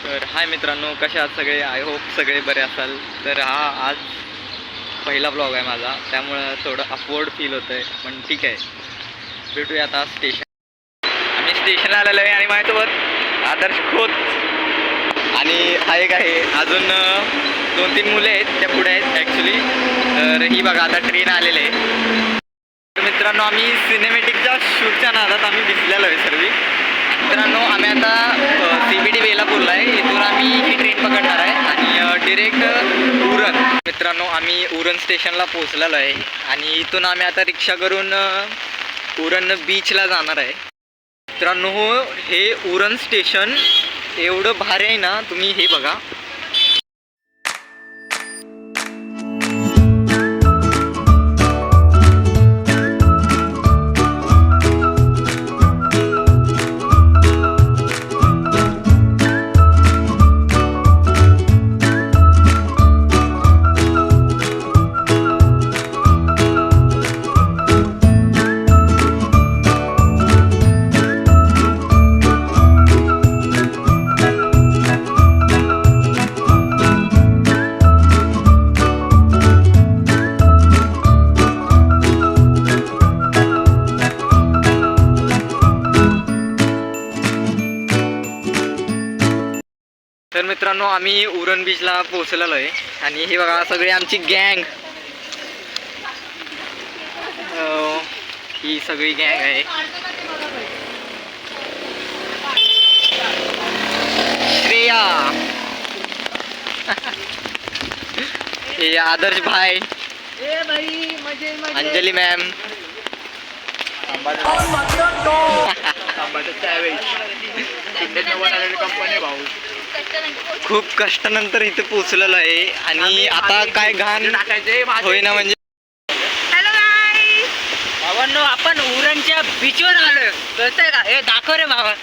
तर हाय मित्रांनो, कसे आहात सगळे? आय होप सगळे बरे असाल. तर हा आज पहिला ब्लॉग आहे माझा, त्यामुळं थोडं अपवर्ड फील होतं आहे, पण ठीक आहे. भेटूया आता स्टेशन. आम्ही स्टेशनला आलेलो आहे आणि माझ्यासोबत आदर्श खोत आणि हा एक आहे, अजून 2-3 मुले आहेत, त्या पुढे आहेत ॲक्च्युली. तर ही बघा आता ट्रेन आलेले आहे. तर मित्रांनो, आम्ही सिनेमॅटिकच्या शूटच्या नादात आम्ही भिजलेलो आहे सर्व. मित्रांनो, आम्ही आता CBD वेलापूरला आहे. इथून आम्ही ही ट्रेन पकडणार आहे आणि डिरेक्ट उरण. मित्रांनो, आम्ही उरण स्टेशनला पोहोचलेलो आहे आणि इथून आम्ही आता रिक्षा करून उरण बीचला जाणार आहे. मित्रांनो, हे उरण स्टेशन एवढं भारी आहे ना, तुम्ही हे बघा. तर मित्रांनो, आम्ही उरण बीचला पोहोचलेलो आहे आणि हे बघा सगळी आमची गँग. ही सगळी गँग आहे. श्रेया, हे आदर्श भाई, अंजली मॅम, खूप कष्टानंतर इथे पोहोचलेलो आहे आणि आता काय घाण होईना म्हणजे. हॅलो गाईस, भावांनो, आपण उरणच्या बीचवर आलोय. कळतंय का? हे दाखव रे भावा.